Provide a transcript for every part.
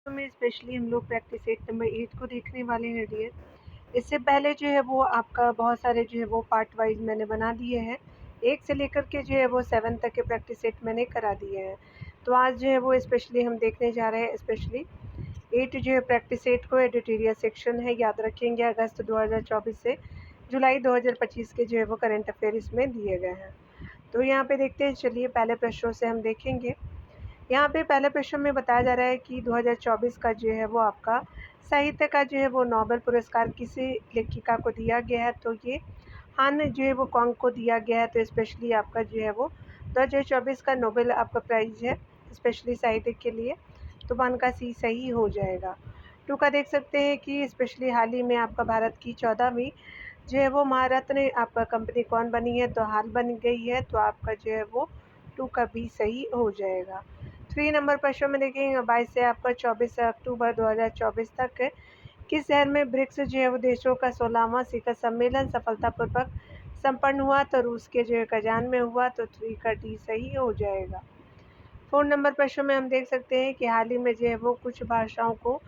तो में स्पेशली हम लोग प्रैक्टिस 8 नंबर 8 को देखने वाले हैं डियर। इससे पहले जो है वो आपका बहुत सारे जो है वो पार्ट वाइज मैंने बना दिए हैं। 1 से लेकर के जो है वो 7 तक के प्रैक्टिस 8 मैंने करा दिए हैं। तो आज जो है वो स्पेशली हम देखने जा रहे हैं स्पेशली 8 जो है प्रैक्टिस 8 को एडिटोरियल सेक्शन है, याद रखेंगे अगस्त 2024 से जुलाई 2025 के जो है वो करंट अफेयर इसमें दिए गए हैं। तो यहाँ पे देखते हैं, चलिए पहले प्रश्नों से हम देखेंगे। यहाँ पे पहले प्रश्न में बताया जा रहा है कि 2024 का जो है वो आपका साहित्य का जो है वो नोबेल पुरस्कार किसी लेखिका को दिया गया है। तो ये हान जो है वो कॉन्ग को दिया गया है। तो स्पेशली आपका जो है वो 2024 का नोबेल आपका प्राइज है स्पेशली साहित्य के लिए। तो 1 का सी सही हो जाएगा। 2 का देख सकते हैं कि स्पेशली हाल ही में आपका भारत की 14वीं जो है वो महारत्न आपका कंपनी कौन बनी है। तो हाल बन गई है। तो आपका जो है वो 2 का बी सही हो जाएगा। 3 नंबर प्रश्न में देखेंगे 22 से आपका 24 अक्टूबर 2024 तक किस शहर में ब्रिक्स जो है वो देशों का 16वां शिखर सम्मेलन सफलतापूर्वक संपन्न हुआ। तो रूस के जो है कजान में हुआ। तो 3 का डी सही हो जाएगा। 4 नंबर प्रश्न में हम देख सकते हैं कि हाल ही में जो है वो कुछ भाषाओं को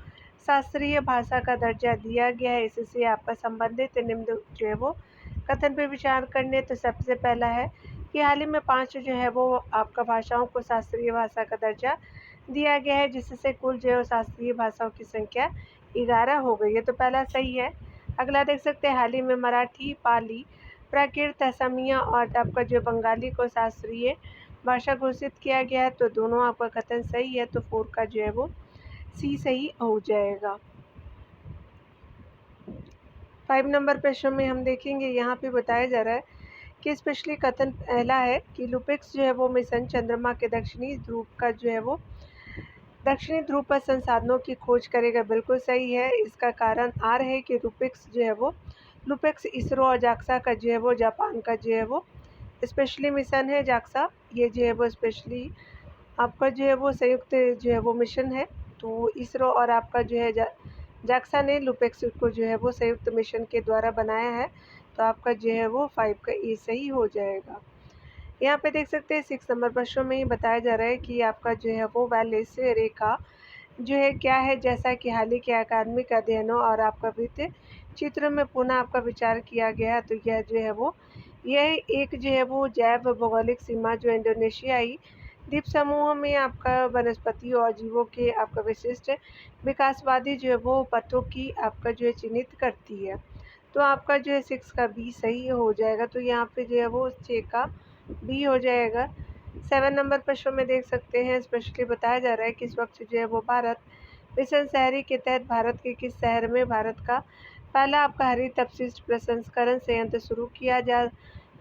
शास्त्रीय भाषा का दर्जा दिया गया है। इससे आपका संबंधित निम्न जो है वो कथन पर विचार करने। तो सबसे पहला है कि हाल ही में 5 जो है वो आपका भाषाओं को शास्त्रीय भाषा का दर्जा दिया गया है, जिससे कुल जो है शास्त्रीय भाषाओं की संख्या 11 हो गई है। तो पहला सही है। अगला देख सकते हैं हाल ही में मराठी, पाली, प्राकृत, असमिया और आपका जो बंगाली को शास्त्रीय भाषा घोषित किया गया है। तो दोनों आपका कथन सही है। तो 4 का जो है वो सी सही हो जाएगा। 5 नंबर प्रश्न में हम देखेंगे, यहाँ पे बताया जा रहा है कि स्पेशली कथन पहला है कि लुपिक्स जो है वो मिशन चंद्रमा के दक्षिणी ध्रुव का जो है वो दक्षिणी ध्रुव पर संसाधनों की खोज करेगा। बिल्कुल सही है। इसका कारण आर है कि लुपिक्स जो है वो लुपिक्स इसरो और जाक्सा का जो है वो जापान का जो है वो स्पेशली मिशन है। जाक्सा ये जो है वो स्पेशली आपका जो है वो संयुक्त जो है वो मिशन है। तो इसरो और आपका जो है जाक्सा ने लुपेक्स को जो है वो संयुक्त मिशन के द्वारा बनाया है। तो आपका जो है वो 5 का ए सही हो जाएगा। यहाँ पे देख सकते हैं 6 नंबर प्रश्नों में बताया जा रहा है कि आपका जो है वो वैलेस रेखा जो है क्या है। जैसा कि हाल ही के अकादमिक अध्ययनों और आपका वित्त चित्र में पुनः आपका विचार किया गया। तो यह जो है वो यह एक जो है वो जैव भौगोलिक सीमा जो इंडोनेशियाई द्वीप समूह में आपका वनस्पति और जीवों के आपका विशिष्ट विकासवादी जो है वो पथों की आपका जो है चिन्हित करती है। तो आपका जो है 6 का बी सही हो जाएगा। तो यहाँ पे जो है वो 6 का बी हो जाएगा। 7 नंबर प्रश्न में देख सकते हैं स्पेशली बताया जा रहा है कि इस वक्त जो है वो भारत मिशन शहरी के तहत भारत के किस शहर में भारत का पहला आपका हरित अपशिष्ट प्रसंस्करण संयंत्र शुरू किया जा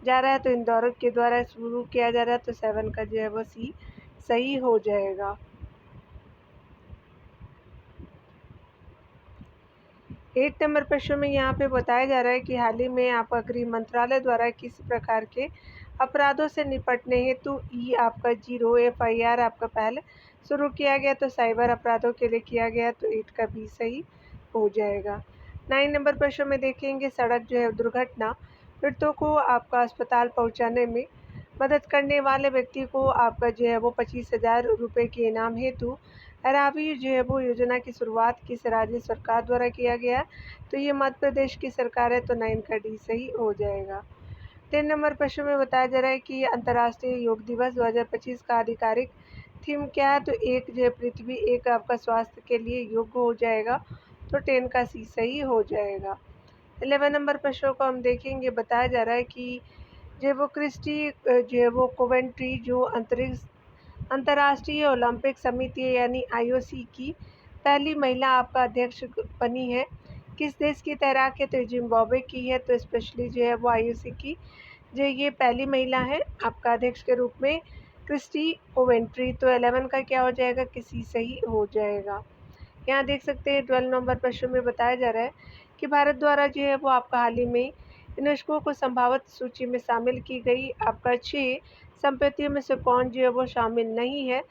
रहा है। तो इंदौर के द्वारा शुरू किया जा रहा है। तो 7 का जो है वो सी सही हो जाएगा। 8 नंबर प्रश्न में यहाँ पे बताया जा रहा है कि हाल ही में आपका गृह मंत्रालय द्वारा किस प्रकार के अपराधों से निपटने हेतु आपका 0 FIR आपका पहल शुरू किया गया। तो साइबर अपराधों के लिए किया गया। तो 8 का भी सही हो जाएगा। 9 नंबर प्रश्न में देखेंगे सड़क जो है दुर्घटना पीड़ितों को आपका अस्पताल पहुँचाने में मदद करने वाले व्यक्ति को आपका जो है वो 25,000 रुपये के इनाम हेतु रावी जो है वो योजना की शुरुआत किस राज्य सरकार द्वारा किया गया। तो ये मध्य प्रदेश की सरकार है। तो 9 का डी सही हो जाएगा। 3 नंबर प्रश्न में बताया जा रहा है कि अंतर्राष्ट्रीय योग दिवस 2025 का आधिकारिक थीम क्या है। तो एक जो है पृथ्वी एक आपका स्वास्थ्य के लिए योग्य हो जाएगा। तो 10 का सी सही हो जाएगा। 11 नंबर प्रश्नों को हम देखेंगे, बताया जा रहा है कि जो वो क्रिस्टी जो है वो कोवेंट्री जो अंतर्राष्ट्रीय ओलंपिक समिति यानी IOC की पहली महिला आपका अध्यक्ष बनी है। किस देश की तैराक है। तो जिम्बाब्वे की है। तो स्पेशली जो है वो IOC की जो ये पहली महिला है आपका अध्यक्ष के रूप में क्रिस्टी कोवेंट्री। तो 11 का क्या हो जाएगा, किसी सही हो जाएगा। यहाँ देख सकते हैं 12 नंबर प्रश्न में बताया जा रहा है कि भारत द्वारा जो है वो आपका हाल ही में यूनेस्को को संभावित सूची में शामिल की गई आपका 6 संपत्तियों में से कौन जो है वो शामिल नहीं है।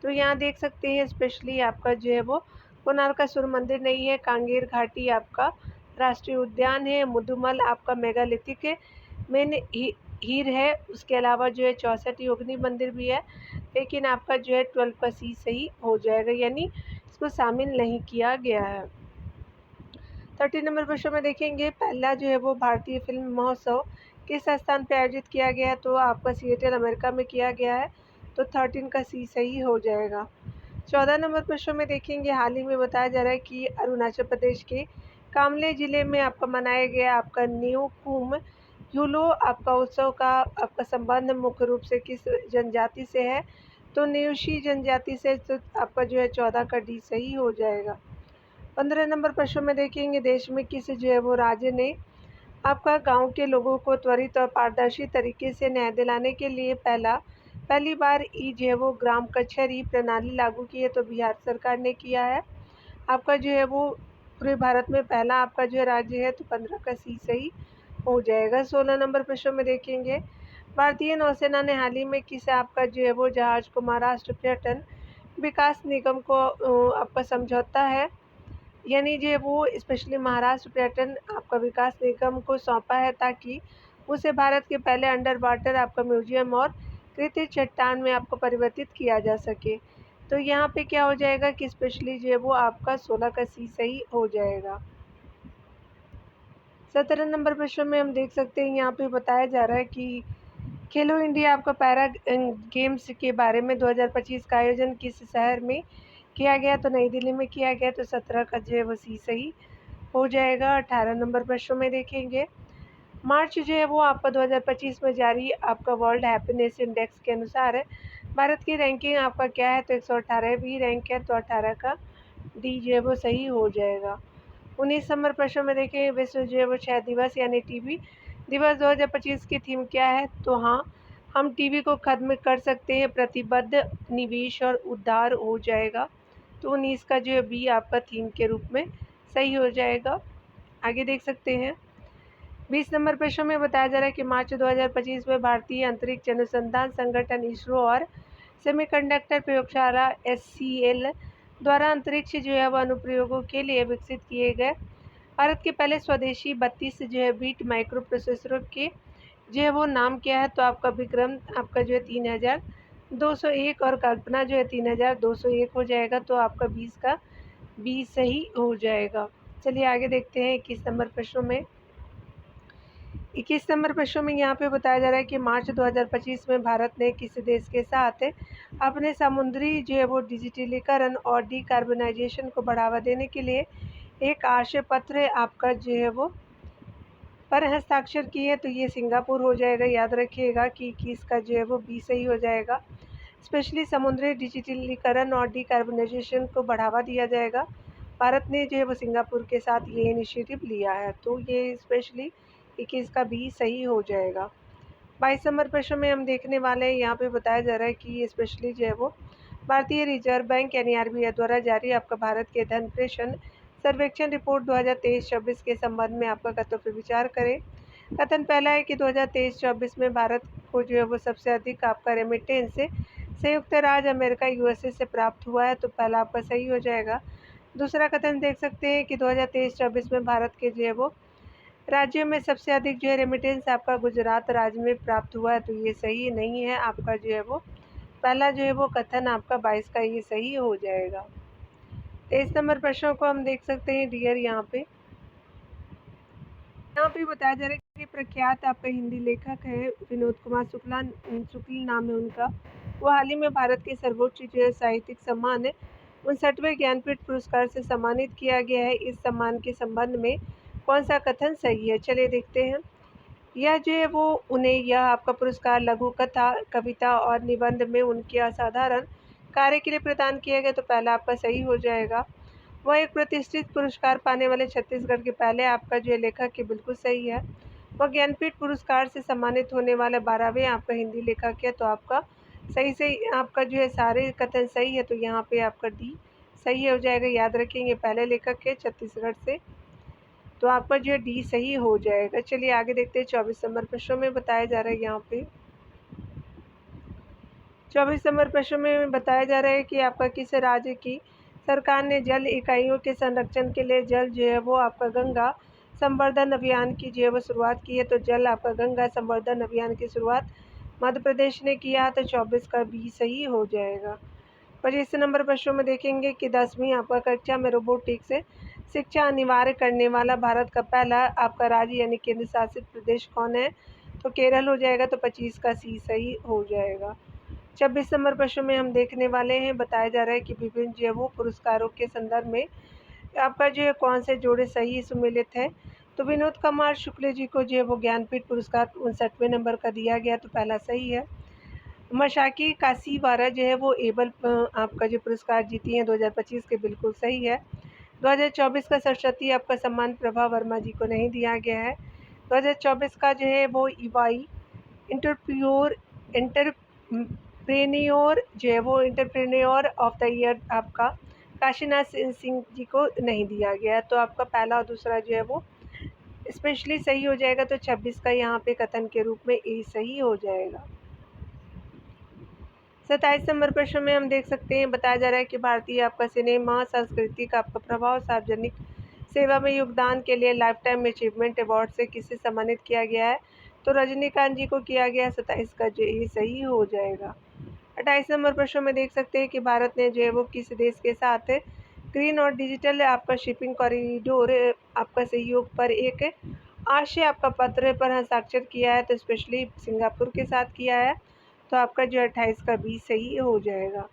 तो यहाँ देख सकते हैं स्पेशली आपका जो है वो कोणार्क का सूर्य मंदिर नहीं है, कांगेर घाटी आपका राष्ट्रीय उद्यान है, मुदुमल आपका मेगालिथिक मेन हीर है। उसके अलावा जो है 64 योगिनी मंदिर भी है। लेकिन आपका जो है 12 का सी सही हो जाएगा, यानी इसको शामिल नहीं किया गया है। 13 नंबर प्रश्न में देखेंगे, पहला जो है वो भारतीय फिल्म महोत्सव किस स्थान पर आयोजित किया गया है? तो आपका सिएटल अमेरिका में किया गया है, तो 13 का सी सही हो जाएगा। 14 नंबर प्रश्न में देखेंगे, हाल ही में बताया जा रहा है कि अरुणाचल प्रदेश के कामले जिले में आपका मनाया गया आपका न्यू कुम यूलो आपका उत्सव का आपका संबंध मुख्य रूप से किस जनजाति से है? तो न्यूशी जनजाति से। तो आपका जो है 14 का डी सही हो जाएगा। 15 नंबर प्रश्न में देखेंगे, देश में किस जो है वो राज्य ने आपका गांव के लोगों को त्वरित और पारदर्शी तरीके से न्याय दिलाने के लिए पहली बार ई जो है वो ग्राम कचहरी प्रणाली लागू की है? तो बिहार सरकार ने किया है। आपका जो है वो पूरे भारत में पहला आपका जो है राज्य है, तो 15 का सी सही हो जाएगा। 16 नंबर प्रश्न में देखेंगे, भारतीय नौसेना ने हाल ही में किस आपका जो है वो जहाज को महाराष्ट्र पर्यटन विकास निगम को आपका समझौता है, यानी जो है वो स्पेशली महाराष्ट्र पर्यटन आपका विकास निगम को सौंपा है, ताकि उसे भारत के पहले अंडर वाटर आपका म्यूजियम और कृत्रिम चट्टान में आपको परिवर्तित किया जा सके। तो यहाँ पे क्या हो जाएगा कि स्पेशली जो है वो आपका 16 का सी सही हो जाएगा। 17 नंबर प्रश्न में हम देख सकते हैं, यहाँ पे बताया जा रहा है कि खेलो इंडिया आपका पैरा गेम्स के बारे में 2025 का आयोजन किस शहर में किया गया? तो नई दिल्ली में किया गया, तो 17 का जो है वो सी सही हो जाएगा। 18 नंबर प्रश्न में देखेंगे, मार्च जो है वो आपका 2025 में जारी आपका वर्ल्ड हैप्पीनेस इंडेक्स के अनुसार भारत की रैंकिंग आपका क्या है? तो 118वीं रैंक है, तो 18 का डी जो है वो सही हो जाएगा। 19 नंबर प्रश्न में देखें, विश्व जो है वो क्षय दिवस यानी टीबी दिवस 2025 की थीम क्या है? तो हाँ, हम टीबी को खत्म कर सकते हैं, प्रतिबद्ध निवेश और उद्धार हो जाएगा। तो 19 का जो है बी आपका थीम के रूप में सही हो जाएगा। आगे देख सकते हैं, 20 नंबर प्रश्न में बताया जा रहा है कि मार्च 2025 में भारतीय अंतरिक्ष अनुसंधान संगठन इसरो और सेमीकंडक्टर प्रयोगशाला SCL द्वारा अंतरिक्ष जो है वह अनुप्रयोगों के लिए विकसित किए गए भारत के पहले स्वदेशी 32 जो है बीट माइक्रो प्रोसेसरों के जो है वो नाम क्या है? तो आपका विक्रम आपका जो है 3201 और कल्पना जो है 3201 हो जाएगा। तो आपका 20 का बी सही हो जाएगा। चलिए आगे देखते हैं 21 नंबर प्रश्नों में। 21 नंबर प्रश्न में यहाँ पे बताया जा रहा है कि मार्च 2025 में भारत ने किस देश के साथ अपने समुद्री जो है वो डिजिटलीकरण और डिकार्बनाइजेशन को बढ़ावा देने के लिए एक आशय पत्र आपका जो है वो पर हस्ताक्षर किए है? तो ये सिंगापुर हो जाएगा। याद रखिएगा कि इसका जो है वो बी सही हो जाएगा। स्पेशली समुद्री डिजिटलीकरण और डिकार्बनाइजेशन को बढ़ावा दिया जाएगा। भारत ने जो है वो सिंगापुर के साथ ये इनिशिएटिव लिया है, तो ये स्पेशली 21 का बी सही हो जाएगा। 22 नंबर प्रश्न में हम देखने वाले हैं, यहाँ पे बताया जा रहा है कि ये स्पेशली जो है वो भारतीय रिजर्व बैंक यानी RBI द्वारा जारी आपका भारत के धन प्रेषण सर्वेक्षण रिपोर्ट 2023-24 के संबंध में आपका कथनों पर विचार करें। कथन पहला है कि 2023-24 में भारत को जो है वो सबसे अधिक आपका रेमिटेंस संयुक्त राज्य अमेरिका USA से प्राप्त हुआ है, तो पहला आपका सही हो जाएगा। दूसरा कथन देख सकते हैं कि 2023-24 में भारत के जो है वो राज्यों में सबसे अधिक जो है रेमिटेंस आपका गुजरात राज्य में प्राप्त हुआ है, तो ये सही नहीं है। आपका जो है वो पहला जो है वो कथन आपका 22 का ये सही हो जाएगा। 23 नंबर प्रश्नों को हम देख सकते हैं डियर, यहाँ पे बताया जा रहा है कि प्रख्यात आपका हिंदी लेखक है विनोद कुमार शुक्ल नाम है उनका। वो हाल ही में भारत के सर्वोच्च जो है साहित्यिक सम्मान 59वें ज्ञानपीठ पुरस्कार से सम्मानित किया गया है। इस सम्मान के संबंध में कौन सा कथन सही है? चलिए देखते हैं। यह जो है वो यह आपका पुरस्कार लघु कथा, कविता और निबंध में उनके असाधारण कार्य के लिए प्रदान किया गया, तो पहला आपका सही हो जाएगा। वह एक प्रतिष्ठित पुरस्कार पाने वाले छत्तीसगढ़ के पहले आपका जो है लेखक है, बिल्कुल सही है। वह ज्ञानपीठ पुरस्कार से सम्मानित होने वाला 12वें आपका हिंदी लेखक है, तो आपका सही आपका जो है सारे कथन सही है, तो यहाँ पे आपका डी सही हो जाएगा। याद रखेंगे पहले लेखक है छत्तीसगढ़ से, तो आपका जो है डी सही हो जाएगा। चलिए आगे देखते हैं 24 नंबर प्रश्नों में बताया जा रहा है। यहाँ पे 24 नंबर प्रश्न में बताया जा रहा है कि आपका किस राज्य की सरकार ने जल इकाइयों के संरक्षण के लिए जल जो है वो आपका गंगा संवर्धन अभियान की जो है वो शुरुआत की है? तो जल आपका गंगा संवर्धन अभियान की शुरुआत मध्य प्रदेश ने किया, तो 24 का बी सही हो जाएगा। 25 नंबर प्रश्नों में देखेंगे कि 10वीं आपका कक्षा में रोबोटिक्स से शिक्षा अनिवार्य करने वाला भारत का पहला आपका राज्य यानी केंद्र शासित प्रदेश कौन है? तो केरल हो जाएगा। तो 25 का सी सही हो जाएगा। 26 नंबर प्रश्न में हम देखने वाले हैं, बताया जा रहा है कि विभिन्न जो है वो पुरस्कारों के संदर्भ में आपका जो है कौन से जोड़े सही सुमेलित है? तो विनोद कुमार शुक्ल जी को जो है वो ज्ञानपीठ पुरस्कार 59वें नंबर का दिया गया, तो पहला सही है। मशाकी कासीवारा जो है वो एबल आपका जो पुरस्कार जीती हैं 2025 के, बिल्कुल सही है। 2024 का सरस्वती आपका सम्मान प्रभा वर्मा जी को नहीं दिया गया है। 2024 का जो है वो ईवाई एंटरप्रेन्योर जो है वो एंटरप्रेन्योर ऑफ द ईयर आपका काशीनाथ सिंह जी को नहीं दिया गया है। तो आपका पहला और दूसरा जो है वो स्पेशली सही हो जाएगा। तो 26 का यहाँ पे कथन के रूप में ए सही हो जाएगा। 27 नंबर प्रश्न में हम देख सकते हैं, बताया जा रहा है कि भारतीय आपका सिनेमा संस्कृति का आपका प्रभाव सार्वजनिक सेवा में योगदान के लिए लाइफ टाइम अचीवमेंट अवार्ड से किसे सम्मानित किया गया है? तो रजनीकांत जी को किया गया। 27 का जो ये सही हो जाएगा। 28 नंबर प्रश्न में देख सकते हैं कि भारत ने जो है वो किस देश के साथ ग्रीन और डिजिटल आपका शिपिंग कॉरिडोर आपका सहयोग पर एक आशय आपका पत्र पर हस्ताक्षर किया है? तो स्पेशली सिंगापुर के साथ किया है। तो आपका जो 28 का बी सही हो जाएगा।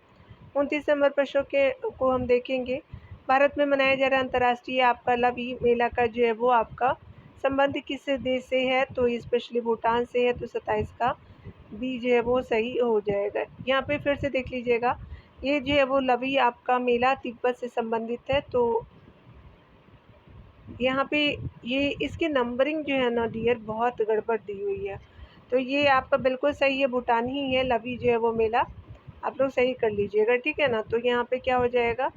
29 नंबर प्रश्नों को हम देखेंगे, भारत में मनाया जा रहा अंतर्राष्ट्रीय आपका लवी मेला का जो है वो आपका संबंध किस देश से है? तो स्पेशली भूटान से है। तो 27 का बी जो है वो सही हो जाएगा। यहाँ पे फिर से देख लीजिएगा, ये जो है वो लवी आपका मेला तिब्बत से संबंधित है। तो यहाँ पे ये इसकी नंबरिंग जो है ना डियर बहुत गड़बड़ दी हुई है। तो ये आपका बिल्कुल सही है, भूटान ही है लवी जो है वो मेला, आप लोग सही कर लीजिएगा, ठीक है ना। तो यहाँ पे क्या हो जाएगा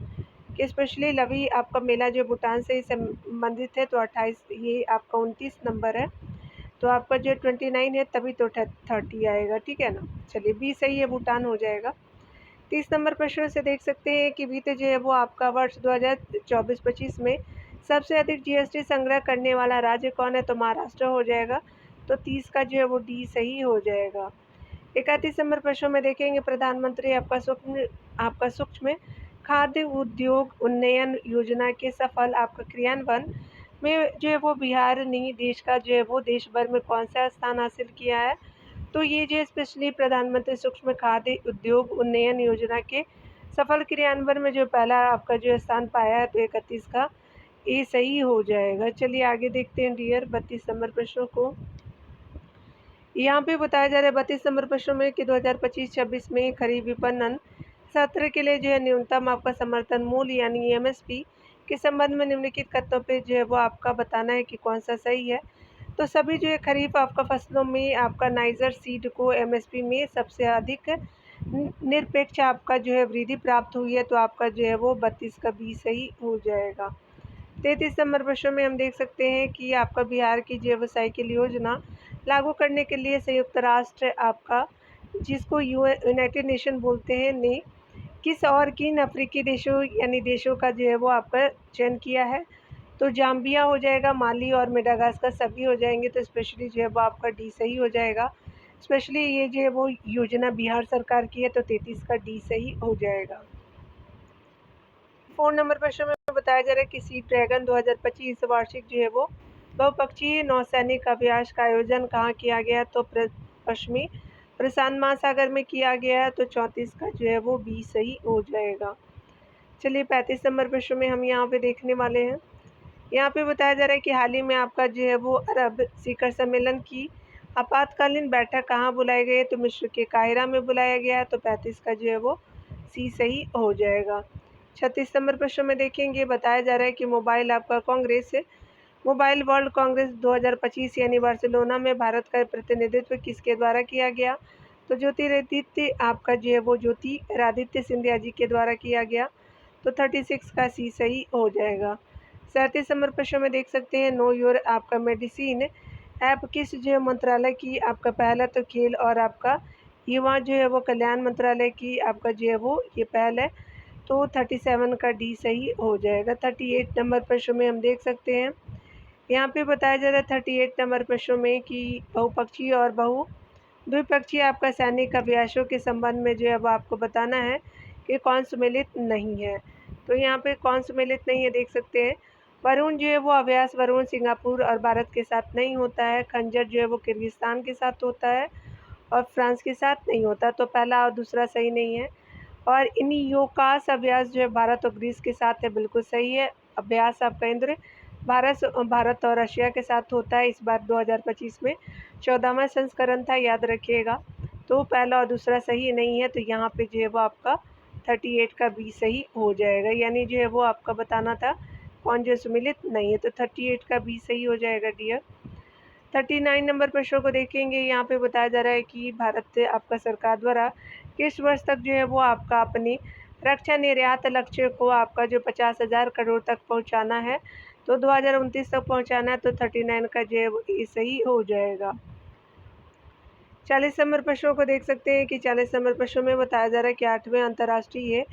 कि स्पेशली लवी आपका मेला जो भूटान से संबंधित है। तो 28 ये आपका 29 नंबर है। तो आपका जो 29 है तभी तो 30 आएगा, ठीक है ना। चलिए बी सही है, भूटान हो जाएगा। 30 नंबर प्रश्न से देख सकते हैं कि वित्त जो है वो आपका वर्ष 2024-25 में सबसे अधिक जीएसटी संग्रह करने वाला राज्य कौन है? तो महाराष्ट्र हो जाएगा। तो 30 का जो है वो डी सही हो जाएगा। 31 नंबर प्रश्न में देखेंगे, प्रधानमंत्री आपका सूक्ष्म खाद्य उद्योग उन्नयन योजना के सफल आपका क्रियान्वयन में जो है वो बिहार ने देश का जो है वो देश भर में कौन सा स्थान हासिल किया है? तो ये जो स्पेशली प्रधानमंत्री सूक्ष्म खाद्य उद्योग उन्नयन योजना के सफल क्रियान्वयन में जो पहला आपका जो स्थान पाया है, तो 31 का ये सही हो जाएगा। चलिए आगे देखते हैं डियर 32 नंबर प्रश्नों को। यहाँ पे बताया जा रहा है 32 नंबर प्रश्नों में कि 2025-26 में खरीफ विपणन सत्र के लिए जो है न्यूनतम आपका समर्थन मूल्य यानी एमएसपी के संबंध में निम्नलिखित कथनों पे जो है वो आपका बताना है कि कौन सा सही है। तो सभी जो है खरीफ आपका फसलों में आपका नाइजर सीड को एमएसपी में सबसे अधिक निरपेक्ष आपका जो है वृद्धि प्राप्त हुई है। तो आपका जो है वो 32 का बी सही हो जाएगा। 33 नंबर प्रश्न में हम देख सकते हैं कि आपका बिहार की जैव साइकिल योजना लागू करने के लिए संयुक्त राष्ट्र आपका जिसको यूनाइटेड नेशन बोलते हैं ने किस और किन अफ्रीकी देशों यानी देशों का जो है वो आपका चयन किया है? तो जाम्बिया हो जाएगा, माली और मेडागास्कर सभी हो जाएंगे। तो स्पेशली जो है वो आपका डी सही हो जाएगा। स्पेशली ये जो है वो योजना बिहार सरकार की है। तो 33 का डी सही हो जाएगा। 4 नंबर प्रश्न में बताया जा रहा है कि सी ड्रैगन 2025 वार्षिक जो है वो बहुपक्षीय नौसैनिक अभ्यास का आयोजन कहाँ किया गया? तो पश्चिमी प्रशांत महासागर में किया गया है। तो 34 का जो है वो बी सही हो जाएगा। चलिए 35 नंबर प्रश्न में हम यहाँ पे देखने वाले हैं। यहाँ पे बताया जा रहा है कि हाल ही में आपका जो है वो अरब शिखर सम्मेलन की आपातकालीन बैठक कहाँ बुलाई गई है? तो मिस्र के काहिरा में बुलाया गया है। तो 35 का जो है वो सी सही हो जाएगा। 36 नंबर प्रश्न में देखेंगे, बताया जा रहा है कि मोबाइल वर्ल्ड कांग्रेस 2025 यानी बार्सिलोना में भारत का प्रतिनिधित्व किसके द्वारा किया गया? तो ज्योतिरादित्य आपका जो है वो ज्योतिरादित्य सिंधिया जी के द्वारा किया गया। तो 36 का सी सही हो जाएगा। 37 नंबर प्रश्न में देख सकते हैं, नो योर आपका मेडिसिन ऐप किस जो मंत्रालय की आपका पहल है? तो खेल और आपका युवा जो है वो कल्याण मंत्रालय की आपका जो है वो ये पहल है। तो 37 का डी सही हो जाएगा। 38 नंबर प्रश्न में हम देख सकते हैं, यहाँ पे बताया जा रहा है 38 नंबर प्रश्नों में कि बहुपक्षीय और द्विपक्षीय आपका सैनिक अभ्यासों के संबंध में जो है वो आपको बताना है कि कौन सम्मिलित नहीं है। तो यहाँ पे कौन सम्मिलित नहीं है देख सकते हैं। वरुण जो है वो अभ्यास वरुण सिंगापुर और भारत के साथ नहीं होता है। खंजर जो है वो किर्गिस्तान के साथ होता है और फ्रांस के साथ नहीं होता। तो पहला और दूसरा सही नहीं है। और इन योकास अभ्यास जो है भारत और ग्रीस के साथ है, बिल्कुल सही है। अभ्यास आपका इंद्र भारत और रशिया के साथ होता है। इस बार 2025 में 14वां संस्करण था, याद रखिएगा। तो पहला और दूसरा सही नहीं है, तो यहाँ पे जो है वो आपका 38 का बी सही हो जाएगा। यानी जो है वो आपका बताना था कौन जो सम्मिलित नहीं है, तो 38 का बी सही हो जाएगा डियर। 39 नंबर प्रश्न को देखेंगे। यहाँ पे बताया जा रहा है कि भारत आपका सरकार द्वारा किस वर्ष तक जो है वो आपका अपनी रक्षा निर्यात लक्ष्य को आपका जो 50,000 करोड़ तक पहुँचाना है, तो 2029 तक पहुँचाना है। तो 39 का जो है वो ये सही हो जाएगा। 40 नंबर प्रश्नों को देख सकते हैं कि 40 नंबर प्रश्नों में बताया जा रहा है कि 8वें अंतर्राष्ट्रीय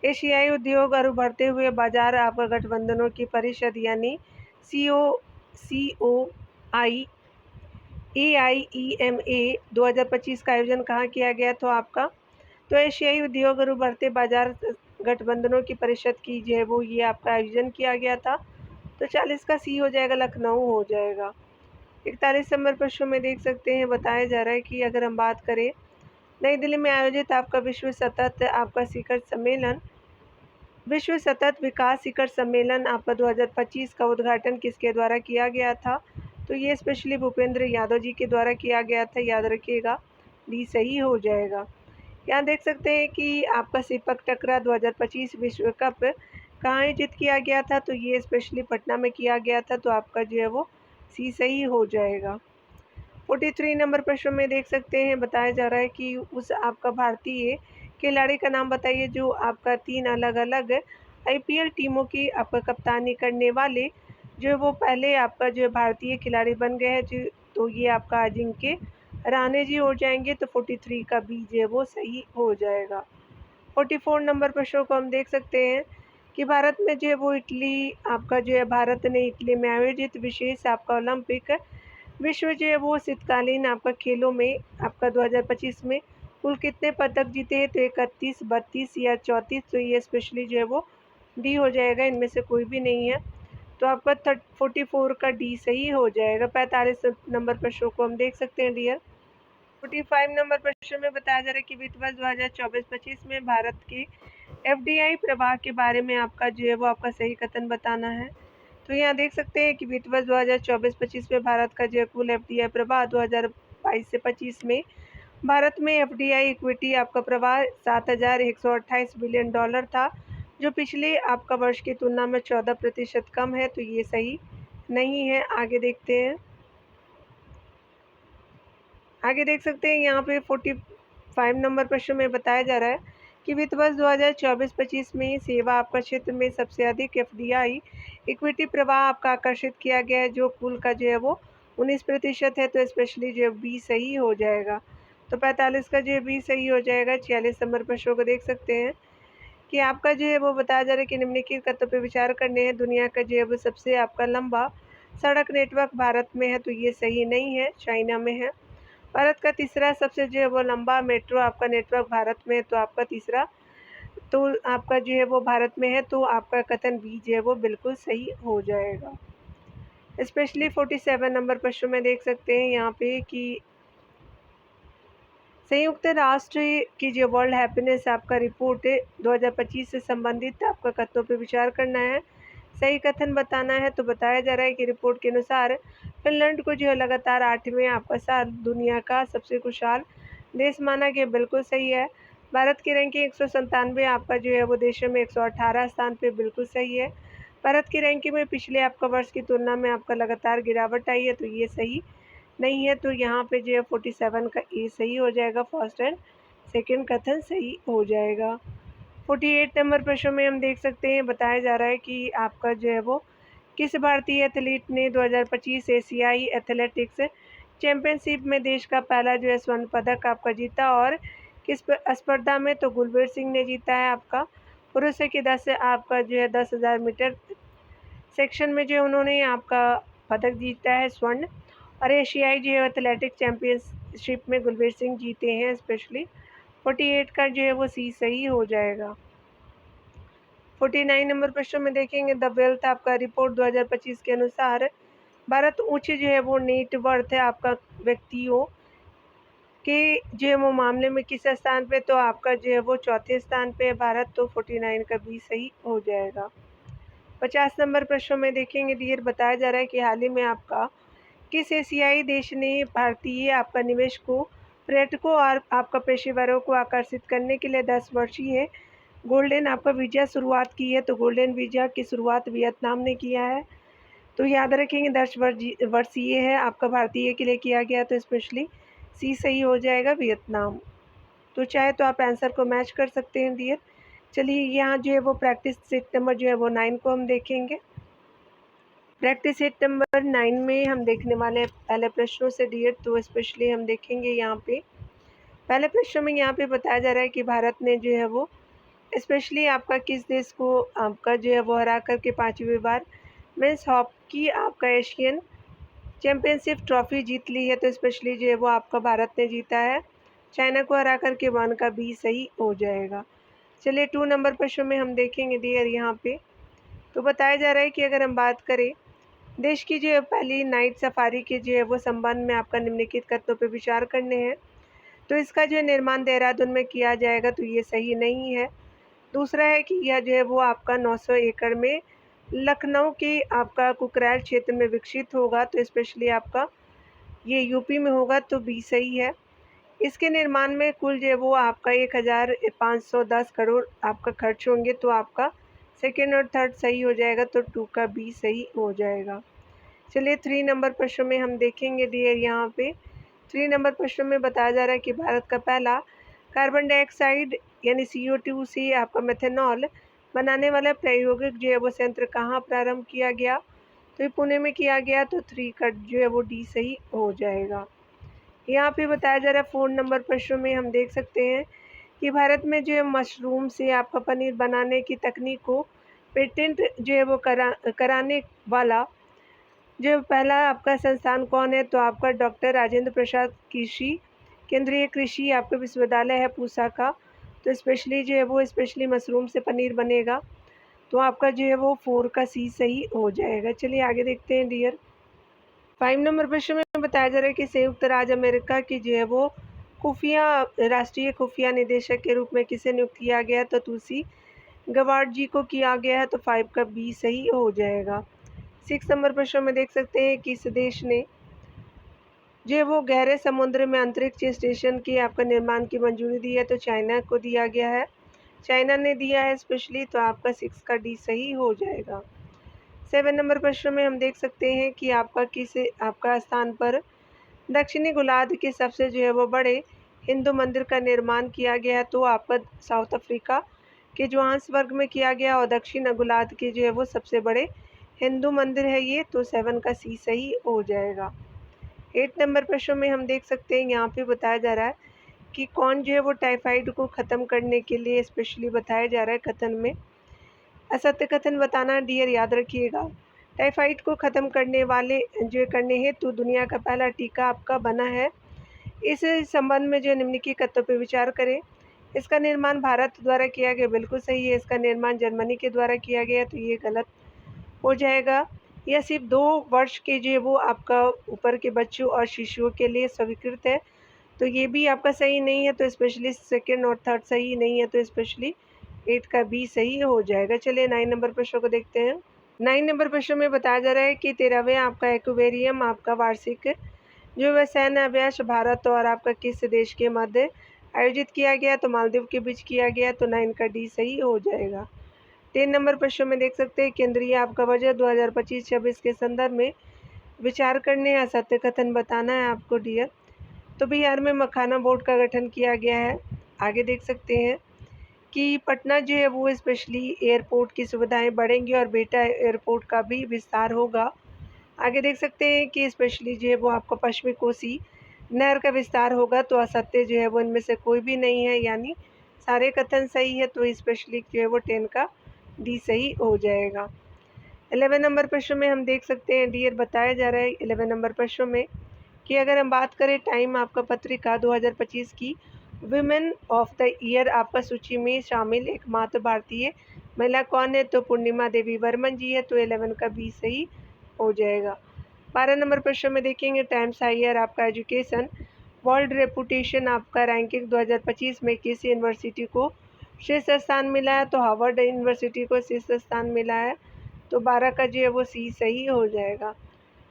एशियाई उद्योग और उभरते हुए बाजार आपका गठबंधनों की परिषद यानी COI AIEMA 2025 का आयोजन कहाँ किया गया तो आपका, तो एशियाई उद्योग और उभरते बाजार गठबंधनों की परिषद की जो है वो ये आपका आयोजन किया गया था। तो 40 का सी हो जाएगा, लखनऊ हो जाएगा। 41 नंबर प्रश्न में देख सकते हैं बताया जा रहा है कि अगर हम बात करें नई दिल्ली में आयोजित आपका विश्व सतत विकास शिखर सम्मेलन आपका 2025 का उद्घाटन किसके द्वारा किया गया था, तो ये स्पेशली भूपेंद्र यादव जी के द्वारा किया गया था, याद रखिएगा। डी सही हो जाएगा। यहाँ देख सकते हैं कि आपका सिपक टकरा 2025 विश्व कप कहाँ आयोजित किया गया था, तो ये स्पेशली पटना में किया गया था। तो आपका जो है वो सी सही हो जाएगा। 43 नंबर प्रश्न में देख सकते हैं बताया जा रहा है कि उस आपका भारतीय खिलाड़ी का नाम बताइए जो आपका 3 अलग अलग IPL टीमों की आपका कप्तानी करने वाले जो है वो पहले आपका जो है भारतीय खिलाड़ी बन गए हैं। जो तो ये आपका अजिंक्य रहाणे जी हो जाएंगे। तो 43 का बी जो है वो सही हो जाएगा। 44 नंबर प्रश्नों को हम देख सकते हैं कि भारत में जो है वो भारत ने इटली में आयोजित विशेष आपका ओलंपिक विश्व जो है वो शीतकालीन आपका खेलों में आपका 2025 में कुल कितने पदक जीते हैं, तो 31, 32 या 34। तो ये स्पेशली जो है वो डी हो जाएगा, इनमें से कोई भी नहीं है। तो आपका 44 का डी सही हो जाएगा। 45 नंबर प्रश्न को हम देख सकते हैं डियर। 45 नंबर प्रश्न में बताया जा रहा है कि वित्त वर्ष 2024-25 में भारत के FDI प्रवाह के बारे में आपका जो है वो आपका सही कथन बताना है। तो यहाँ देख सकते हैं कि वित्त वर्ष 2024-25 में भारत का जो कुल FDI प्रवाह 2022 से 25 में भारत में FDI इक्विटी आपका प्रवाह $7,128 बिलियन था, जो पिछले आपका वर्ष की तुलना में 14% कम है। तो ये सही नहीं है। आगे देखते हैं। आगे देख सकते हैं यहाँ पे 45 नंबर प्रश्न में बताया जा रहा है कि वित्त वर्ष 2024-25 में सेवा आपका क्षेत्र में सबसे अधिक FDI इक्विटी प्रवाह आपका आकर्षित किया गया है, जो कुल का जो है वो 19% है। तो स्पेशली जो है बी सही हो जाएगा। तो 45 का जो है बी सही हो जाएगा। 46 नंबर प्रश्नों को देख सकते हैं कि आपका जो है वो बताया जा रहा है कि निम्नलिखित तथ्यों पर विचार करने हैं। दुनिया का जो है वो सबसे आपका लंबा सड़क नेटवर्क भारत में है, तो ये सही नहीं है, चाइना में है। भारत का तीसरा सबसे जो है वो लंबा मेट्रो आपका नेटवर्क भारत में है, तो आपका तीसरा तो आपका जो है वो भारत में है। तो आपका कथन बी जो है वो बिल्कुल सही हो जाएगा। स्पेशली 47 नंबर प्रश्न में देख सकते हैं यहाँ पे कि संयुक्त राष्ट्र की जो वर्ल्ड हैप्पीनेस आपका रिपोर्ट 2025 से संबंधित आपका कथनों पर विचार करना है, सही कथन बताना है। तो बताया जा रहा है कि रिपोर्ट के अनुसार फिनलैंड को जो है लगातार 8वें आपका साल दुनिया का सबसे खुशहाल देश माना गया, बिल्कुल सही है। भारत की रैंकिंग 197 आपका जो है वो देशों में 118 स्थान पे, बिल्कुल सही है। भारत की रैंकिंग में पिछले आपका वर्ष की तुलना में आपका लगातार गिरावट आई है, तो ये सही नहीं है। तो यहाँ पे जो है 47 का ए सही हो जाएगा। फर्स्ट एंड सेकेंड कथन सही हो जाएगा। 48 नंबर प्रश्न में हम देख सकते हैं बताया जा रहा है कि आपका जो है वो किस भारतीय एथलीट ने 2025 एशियाई एथलेटिक्स चैंपियनशिप में देश का पहला जो है स्वर्ण पदक आपका जीता, और किस स्पर्धा में, तो गुलबीर सिंह ने जीता है। आपका पुरुषों के 10,000 मीटर सेक्शन में जो उन्होंने आपका पदक जीता है स्वर्ण, और एशियाई जो है एथलेटिक चैंपियनशिप में गुलबीर सिंह जीते हैं स्पेशली। 48 का जो है वो सी सही हो जाएगा। 49 नंबर प्रश्न में देखेंगे द वेल्थ आपका रिपोर्ट 2025 के अनुसार भारत उच्च जो है वो नेट वर्थ है आपका व्यक्तियों के जो है वो मामले में किस स्थान पे, तो आपका जो है वो चौथे स्थान पे है भारत, तो 49 का बी सही हो जाएगा। 50 नंबर प्रश्न में देखेंगे डियर बताया जा रहा है कि हाल ही में आपका किस एशियाई देश ने भारतीय आपका निवेश को पर्यटकों और आपका पेशेवरों को आकर्षित करने के लिए 10 वर्षीय गोल्डन आपका वीज़ा शुरुआत की है, तो गोल्डन वीज़ा की शुरुआत वियतनाम ने किया है। तो याद रखेंगे 10 वर्षीय है आपका भारतीय के लिए किया गया, तो स्पेशली सी सही हो जाएगा वियतनाम। तो चाहे तो आप आंसर को मैच कर सकते हैं डियर। चलिए यहाँ जो है वो प्रैक्टिस सेट नंबर जो है वो 9 को हम देखेंगे। प्रैक्टिस सेट नंबर 9 में हम देखने वाले पहले प्रश्नों से डियर, तो स्पेशली हम देखेंगे यहाँ पे पहले प्रश्न में यहाँ पे बताया जा रहा है कि भारत ने जो है वो स्पेशली आपका किस देश को आपका जो है वो हरा करके 5वीं बार मेंस हॉकी आपका एशियन चैम्पियनशिप ट्रॉफी जीत ली है, तो स्पेशली जो है वो आपका भारत ने जीता है चाइना को हरा करके। 1 का बी सही हो जाएगा। चलिए 2 नंबर प्रश्न में हम देखेंगे डियर यहाँ पे, तो बताया जा रहा है कि अगर हम बात करें देश की जो है पहली नाइट सफारी के जो है वो संबंध में आपका निम्नलिखित कथनों पर विचार करने हैं, तो इसका जो निर्माण देहरादून में किया जाएगा, तो ये सही नहीं है। दूसरा है कि यह जो है वो आपका 900 एकड़ में लखनऊ के आपका कुकरैल क्षेत्र में विकसित होगा, तो स्पेशली आपका ये यूपी में होगा, तो बी सही है। इसके निर्माण में कुल जो है वो आपका 1510 करोड़ आपका खर्च होंगे, तो आपका सेकेंड और थर्ड सही हो जाएगा, तो 2 का बी सही हो जाएगा। चलिए 3 नंबर प्रश्न में हम देखेंगे डियर यहाँ पे 3 नंबर प्रश्न में बताया जा रहा है कि भारत का पहला कार्बन डाइऑक्साइड यानी CO2 से आपका मेथेनॉल बनाने वाला प्रायोगिक जो है वो संयंत्र कहाँ प्रारंभ किया गया, तो ये पुणे में किया गया, तो 3 का जो है वो डी सही हो जाएगा। यहाँ पे बताया जा रहा है 4 नंबर प्रश्न में हम देख सकते हैं कि भारत में जो है मशरूम से आपका पनीर बनाने की तकनीक को पेटेंट जो है वो कराने वाला जो पहला आपका संस्थान कौन है, तो आपका डॉक्टर राजेंद्र प्रसाद कृषि केंद्रीय कृषि आपका विश्वविद्यालय है पूसा का, तो स्पेशली जो है वो स्पेशली मशरूम से पनीर बनेगा, तो आपका जो है वो 4 का सी सही हो जाएगा। चलिए आगे देखते हैं डियर। 5 नंबर प्रश्न में बताया जा रहा है कि संयुक्त राज्य अमेरिका की जो है वो खुफिया राष्ट्रीय खुफिया निदेशक के रूप में किसे नियुक्त किया गया, तो तुलसी गवार्ड जी को किया गया है, तो 5 का बी सही हो जाएगा। 6 नंबर प्रश्न में देख सकते हैं कि इस देश ने जो है वो गहरे समुद्र में अंतरिक्ष स्टेशन की आपका निर्माण की मंजूरी दी है, तो चाइना को दिया गया है, चाइना ने दिया है स्पेशली, तो आपका 6 का डी सही हो जाएगा। 7 नंबर प्रश्न में हम देख सकते हैं कि आपका किस आपका स्थान पर दक्षिणी गोलार्ध के सबसे जो है वो बड़े हिंदू मंदिर का निर्माण किया गया है, तो आपका साउथ अफ्रीका के जोहान्सबर्ग में किया गया, और दक्षिण गोलार्ध के जो है वो सबसे बड़े हिंदू मंदिर है ये, तो 7 का सी सही हो जाएगा। 8 नंबर प्रश्न में हम देख सकते हैं यहाँ पे बताया जा रहा है कि कौन जो है वो टाइफाइड को ख़त्म करने के लिए स्पेशली बताया जा रहा है कथन में असत्य कथन बताना डियर याद रखिएगा। टाइफाइड को ख़त्म करने वाले जो करने हेतु दुनिया का पहला टीका आपका बना है। इस संबंध में जो निम्नलिखित कथनों पर विचार करें। इसका निर्माण भारत द्वारा किया गया, बिल्कुल सही है। इसका निर्माण जर्मनी के द्वारा किया गया, तो ये गलत हो जाएगा। यह सिर्फ 2 वर्ष के जो है वो आपका ऊपर के बच्चों और शिशुओं के लिए स्वीकृत है, तो ये भी आपका सही नहीं है, तो स्पेशली सेकेंड और थर्ड सही नहीं है, तो स्पेशली 8 का बी सही हो जाएगा। चलिए 9 नंबर प्रश्न को देखते हैं। 9 नंबर प्रश्न में बताया जा रहा है कि 13वें आपका एक्वेरियम आपका वार्षिक जो वह सैन्य अभ्यास भारत और आपका किस देश के मध्य आयोजित किया गया, तो मालदीव के बीच किया गया, तो 9 का डी सही हो जाएगा। 10 नंबर प्रश्न में देख सकते हैं केंद्रीय आपका बजट 2025-26 के संदर्भ में विचार करने या सत्य कथन बताना है आपको डियर। तो बिहार में मखाना बोर्ड का गठन किया गया है। आगे देख सकते हैं कि पटना जो है वो स्पेशली एयरपोर्ट की सुविधाएं बढ़ेंगी और बेटा एयरपोर्ट का भी विस्तार होगा। आगे देख सकते हैं कि स्पेशली जो है वो आपको पश्चिमी कोसी नहर का विस्तार होगा, तो असत्य जो है वो इनमें से कोई भी नहीं है, यानी सारे कथन सही है, तो स्पेशली जो है वो 10 का डी सही हो जाएगा। 11 नंबर प्रश्न में हम देख सकते हैं डियर बताया जा रहा है 11 नंबर प्रश्न में कि अगर हम बात करें टाइम आपका पत्रिका 2025 की, विमेन ऑफ द ईयर आपका सूची में शामिल एकमात्र भारतीय महिला कौन है? तो पूर्णिमा देवी वर्मन जी है, तो 11 का बी सही हो जाएगा। 12 नंबर प्रश्न में देखेंगे टाइम्स हायर आपका एजुकेशन वर्ल्ड रेपुटेशन आपका रैंकिंग 2025 में किस यूनिवर्सिटी को शीर्ष स्थान मिला है? तो हार्वर्ड यूनिवर्सिटी को शीर्ष स्थान मिला है, तो 12 का जो है वो सी सही हो जाएगा।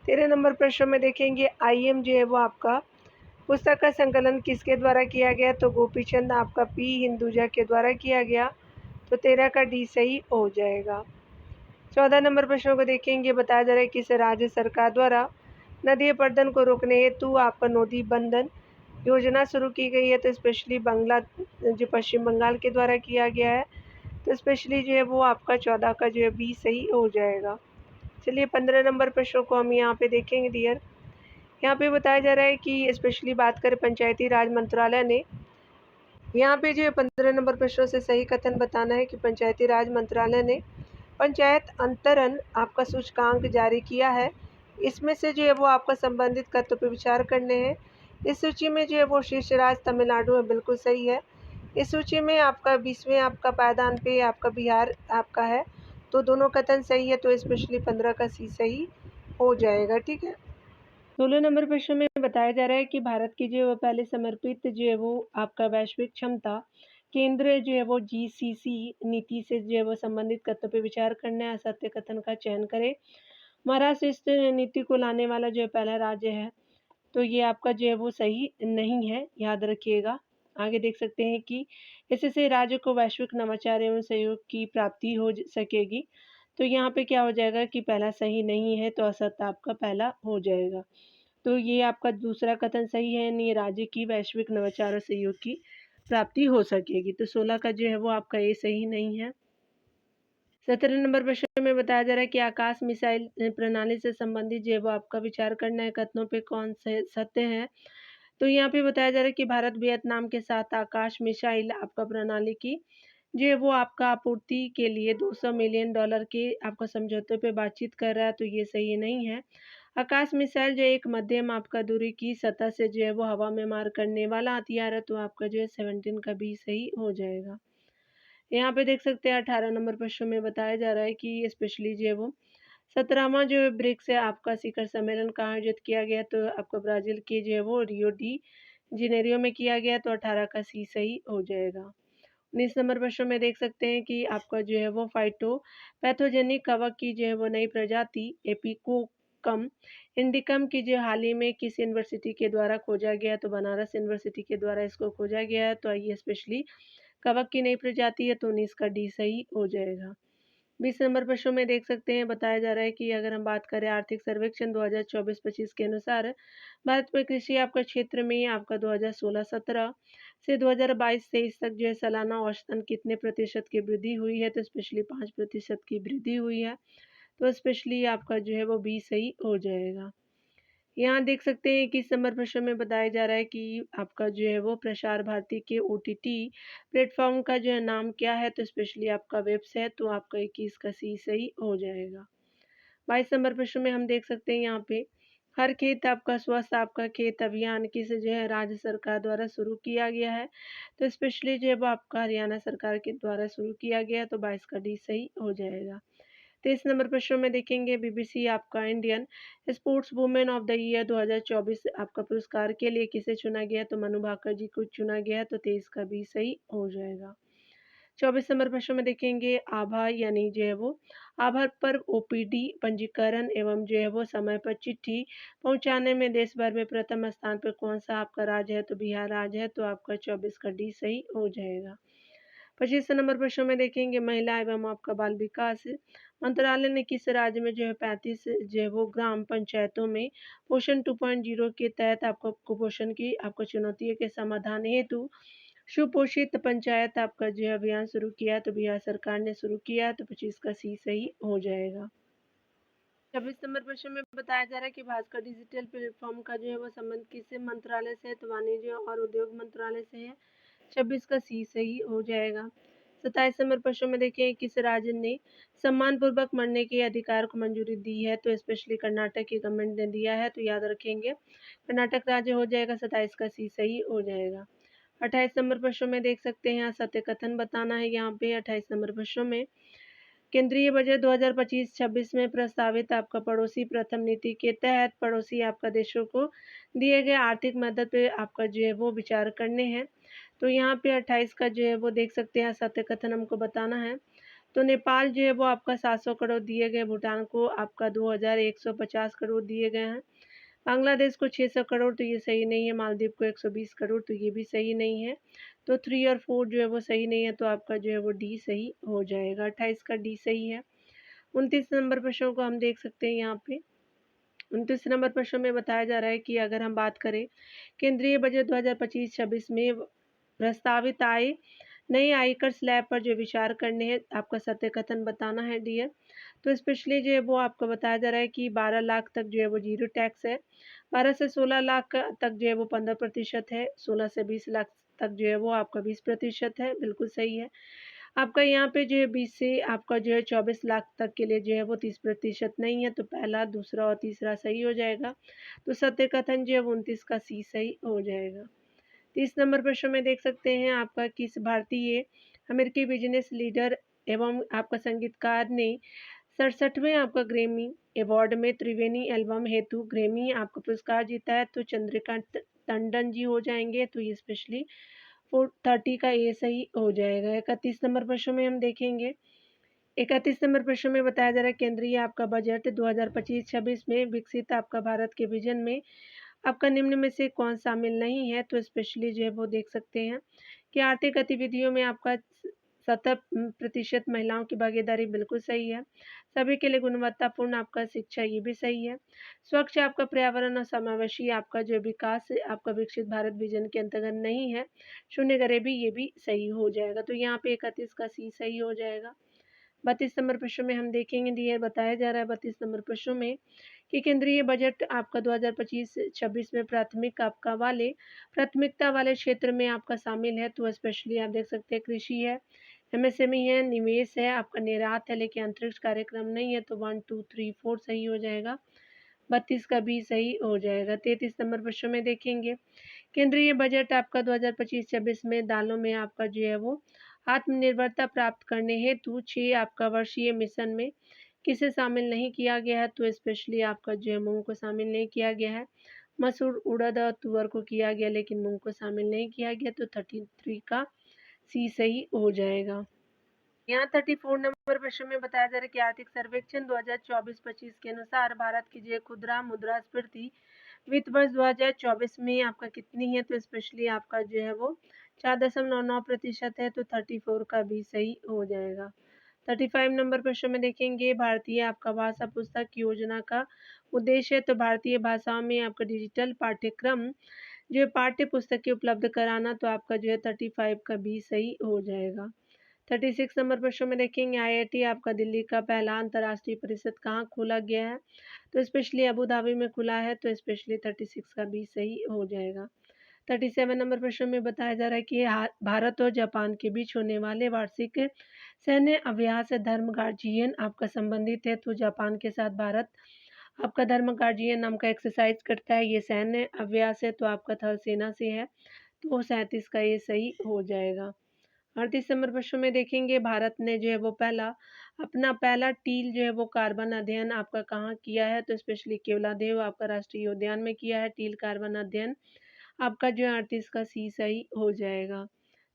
13 नंबर प्रश्न में देखेंगे आईएम जो है वो आपका पुस्तक का संकलन किसके द्वारा किया गया? तो गोपीचंद आपका पी हिंदुजा के द्वारा किया गया, तो 13 का डी सही हो जाएगा। 14 नंबर प्रश्नों को देखेंगे, बताया जा रहा है किस राज्य सरकार द्वारा नदी अपरदन को रोकने हेतु आपका नदी बंधन योजना शुरू की गई है? तो स्पेशली बंगला जो पश्चिम बंगाल के द्वारा किया गया है, तो स्पेशली जो है वो आपका 14 का जो है बी सही हो जाएगा। चलिए 15 नंबर प्रश्नों को हम यहाँ पे देखेंगे डियर। यहाँ पे बताया जा रहा है कि स्पेशली बात करें पंचायती राज मंत्रालय ने, यहाँ पे जो है 15 नंबर प्रश्नों से सही कथन बताना है कि पंचायती राज मंत्रालय ने पंचायत अंतरण आपका सूचकांक जारी किया है। इसमें से जो है वो आपका संबंधित तत्व पे विचार करने हैं। इस सूची में जो है वो शीर्ष राज्य तमिलनाडु है, बिल्कुल सही है। इस सूची में आपका 20वें आपका पायदान पे आपका बिहार आपका है, तो दोनों कथन सही है, तो स्पेशली 15 का सी सही हो जाएगा। ठीक है। 16 नंबर प्रश्न में बताया जा रहा है कि भारत की जो पहले समर्पित जो है वो आपका वैश्विक क्षमता केंद्र जो है वो जीसीसी नीति से जो है वो संबंधित कथनों पर विचार करना है, असत्य कथन का चयन करें। महाराष्ट्र इस नीति को लाने वाला जो है पहला राज्य है, तो ये आपका जो है वो सही नहीं है, याद रखिएगा। आगे देख सकते हैं कि इससे राज्य को वैश्विक नवाचार एवं सहयोग की प्राप्ति हो सकेगी, तो यहाँ पे क्या हो जाएगा कि पहला सही नहीं है, तो असत्य आपका पहला हो जाएगा। तो ये आपका दूसरा कथन सही है, नहीं राज्य की वैश्विक नवाचार और सहयोग की प्राप्ति हो सकेगी, तो 16 का जो है वो आपका ये सही नहीं है। 17 नंबर प्रश्न में बताया जा रहा है कि आकाश मिसाइल प्रणाली से संबंधित जो है वो आपका विचार करना है, कथनों पे कौन से सत्य है? तो यहाँ पे बताया जा रहा है कि भारत वियतनाम के साथ आकाश मिसाइल आपका प्रणाली की जो है वो आपका आपूर्ति के लिए $200 मिलियन के आपका समझौते पे बातचीत कर रहा है, तो ये सही नहीं है। आकाश मिसाइल जो एक मध्यम आपका दूरी की सतह से जो है वो हवा में मार करने वाला हथियार है, तो आपका जो है 17 का बी सही हो जाएगा। यहाँ पे देख सकते हैं 18 नंबर प्रश्न में बताया जा रहा है कि स्पेशली जो है वो 17वां जो है ब्रिक्स है आपका शिखर सम्मेलन कहाँ आयोजित किया गया, तो आपका ब्राजील के जो है वो रियो डी जिनेरियो में किया गया, तो 18 का सी सही हो जाएगा। 19 नंबर प्रश्न में देख सकते हैं कि आपका जो है वो फाइटो पैथोजेनिक कवक की जो है वो नई प्रजाति एपिकोकम इंडिकम की जो हाल ही में किस यूनिवर्सिटी के द्वारा खोजा गया, तो बनारस यूनिवर्सिटी के द्वारा इसको खोजा गया है, तो आइए स्पेशली कवक की नई प्रजाति है, तो 19 का डी सही हो जाएगा। 20 नंबर प्रश्नों में देख सकते हैं बताया जा रहा है कि अगर हम बात करें आर्थिक सर्वेक्षण 2024-25 के अनुसार भारत में कृषि आपका क्षेत्र में आपका 2016-17 से 2022-23 तक जो है सालाना औसतन कितने प्रतिशत की वृद्धि हुई है, तो स्पेशली 5% की वृद्धि हुई है, तो स्पेशली आपका जो है वो बी सही हो जाएगा। यहाँ देख सकते हैं कि इस नंबर प्रश्न में बताया जा रहा है कि आपका जो है वो प्रसार भारती के ओटीटी प्लेटफॉर्म का जो है नाम क्या है, तो स्पेशली आपका वेब्स है, तो आपका 21 का सी सही हो जाएगा। 22 नंबर प्रश्न में हम देख सकते हैं यहाँ पे हर खेत आपका स्वस्थ आपका खेत अभियान किस जो है राज्य सरकार द्वारा शुरू किया गया है, तो स्पेशली जो है वो आपका हरियाणा सरकार के द्वारा शुरू किया गया है, तो 22 का डी सही हो जाएगा। 23 नंबर प्रश्न में देखेंगे बीबीसी आपका Indian sports women of the year 2024 आपका पुरस्कार के लिए किसे चुना गया, तो मनु भाकर जी को चुना गया, तो 23 का भी सही हो जाएगा। 24 नंबर प्रश्न में देखेंगे आभा यानी जो है वो आभार पर ओपीडी पंजीकरण एवं जो है वो समय पर चिट्ठी पहुंचाने में देश भर में प्रथम स्थान पर कौन सा आपका राज्य है, तो बिहार राज्य है, तो आपका 24 का डी सही हो जाएगा। 25 नंबर प्रश्न में देखेंगे महिला एवं आपका बाल विकास मंत्रालय ने किस राज्य में जो है 35 जो है वो ग्राम पंचायतों में पोषण 2.0 के तहत आपको कुपोषण की आपको चुनौतियों के समाधान हेतु सुपोषित पंचायत आपका जो है अभियान शुरू किया, तो बिहार सरकार ने शुरू किया, तो 25 का सी सही हो जाएगा। 26 नंबर प्रश्न में बताया जा रहा है कि भास्कर डिजिटल प्लेटफॉर्म का जो है वो संबंध किस मंत्रालय से है, तो वाणिज्य और उद्योग मंत्रालय से है, 26 का सी सही हो जाएगा। 27 नंबर प्रश्न में देखिए किस राज्य ने सम्मानपूर्वक मरने के अधिकार को मंजूरी दी है, तो स्पेशली कर्नाटक की गवर्नमेंट ने दिया है, तो याद रखेंगे कर्नाटक राज्य हो जाएगा, 27 का सी सही हो जाएगा। 28 नंबर प्रश्न में देख सकते हैं यहाँ सत्य कथन बताना है। यहाँ पे 28 नंबर प्रश्न में केंद्रीय बजट 2025-26 में प्रस्तावित आपका पड़ोसी प्रथम नीति के तहत पड़ोसी आपका देशों को दिए गए आर्थिक मदद पे आपका जो है वो विचार करने हैं। तो यहाँ पे 28 का जो है वो देख सकते हैं सत्य कथन हमको बताना है। तो नेपाल जो है वो आपका 700 करोड़ दिए गए, भूटान को आपका 2150 करोड़ दिए गए हैं, बांग्लादेश को 600 करोड़ तो ये सही नहीं है, मालदीव को 120 करोड़ तो ये भी सही नहीं है। तो 3 और 4 जो है वो सही नहीं है, तो आपका जो है वो डी सही हो जाएगा। 28 का डी सही है। 29 नंबर प्रश्न को हम देख सकते हैं यहाँ पे। 29 नंबर प्रश्न में बताया जा रहा है कि अगर हम बात करें केंद्रीय बजट 2025-26 में प्रस्तावित आय नए आयकर स्लैब पर जो विचार करने हैं, आपका सत्य कथन बताना है डियर। तो स्पेशली जो है वो आपको बताया जा रहा है कि 12 लाख तक जो है वो जीरो टैक्स है, 12 से 16 लाख तक जो है वो 15% है, 16 से 20 लाख तक जो है वो आपका 20% है, बिल्कुल सही है। आपका यहाँ पे जो है 20 से आपका जो है 24 लाख तक के लिए जो है वो 30% नहीं है, तो पहला, दूसरा और तीसरा सही हो जाएगा। तो सत्य कथन जो है वो 29 का सी सही हो जाएगा। 30 नंबर प्रश्न में देख सकते हैं आपका किस भारतीय अमेरिकी बिजनेस लीडर एवं आपका संगीतकार ने 67वें आपका ग्रैमी अवार्ड में त्रिवेणी एल्बम हेतु ग्रैमी आपका पुरस्कार जीता है। तो चंद्रकांत टंडन जी हो जाएंगे, तो ये स्पेशली 430 का ये सही हो जाएगा। 31 नंबर प्रश्न में हम देखेंगे। 31 नंबर प्रश्न में बताया जा रहा है केंद्रीय आपका बजट 2025-26 में विकसित आपका भारत के विजन में आपका निम्न में से कौन शामिल नहीं है। तो स्पेशली जो है वो देख सकते हैं कि आर्थिक गतिविधियों में आपका 70% महिलाओं की भागीदारी बिल्कुल सही है। सभी के लिए गुणवत्तापूर्ण आपका शिक्षा ये भी सही है। स्वच्छ आपका पर्यावरण और समावेशी आपका जो विकास आपका विकसित भारत विजन के अंतर्गत नहीं है। शून्य गरीबी ये भी सही हो जाएगा। तो यहाँ पे 31 का सी सही हो जाएगा। 32 नंबर प्रश्न में हम देखेंगे डियर, बताया जा रहा है 32 नंबर प्रश्न में कि केंद्रीय बजट आपका 2025-26 में प्राथमिकता वाले क्षेत्र में आपका शामिल है। तो स्पेशली आप देख सकते हैं कृषि है, एमएसएमई है, निवेश है, आपका निर्यात है, लेकिन अंतरिक्ष कार्यक्रम नहीं है। तो 1 2 3 4 सही हो जाएगा। 32 का भी सही हो जाएगा। 33 नंबर प्रश्न में देखेंगे केंद्रीय बजट आपका 2025-26 में दालों में आपका जो है वो आत्मनिर्भरता प्राप्त करने हेतु 6 आपका वर्षीय मिशन में किसे शामिल नहीं किया गया है। तो स्पेशली आपका जो है मूंग को शामिल नहीं किया गया है, मसूर, उड़द और तुअर को किया गया, लेकिन मूंग को शामिल नहीं किया गया। तो 33 का सी सही हो जाएगा। यहाँ 34 नंबर प्रश्न में बताया जा रहा है कि आर्थिक सर्वेक्षण 2024-25 के अनुसार भारत की जो खुदरा मुद्रास्फीति वित्त वर्ष 2024 में आपका कितनी है। तो स्पेशली आपका जो है वो 4.99% है। तो 34 का भी सही हो जाएगा। 35 नंबर प्रश्न में देखेंगे भारतीय आपका भाषा पुस्तक योजना का उद्देश्य है। तो भारतीय भाषाओं में आपका डिजिटल पाठ्यक्रम जो है पाठ्य पुस्तकें उपलब्ध कराना। तो आपका जो है 35 का भी सही हो जाएगा। 36 नंबर प्रश्न में देखेंगे आईआईटी आपका दिल्ली का पहला अंतर्राष्ट्रीय परिषद कहाँ खोला गया है। तो स्पेशली अबू धाबी में खुला है। तो स्पेशली 36 का भी सही हो जाएगा। 37 नंबर प्रश्न में बताया जा रहा है कि भारत और जापान के बीच होने वाले वार्षिक सैन्य अभ्यास धर्म गार्जियन आपका संबंधित है। तो जापान के साथ भारत आपका धर्म गार्जियन नाम का एक्सरसाइज करता है, ये सैन्य अभ्यास है। तो आपका थल सेना से है। तो 37 का ये सही हो जाएगा। 38 नंबर प्रश्न में देखेंगे भारत ने जो है वो अपना पहला टील जो है वो कार्बन अध्ययन आपका कहाँ किया है। तो स्पेशली केवलादेव आपका राष्ट्रीय उद्यान में किया है टील कार्बन अध्ययन। आपका जो है 38 का सी सही हो जाएगा।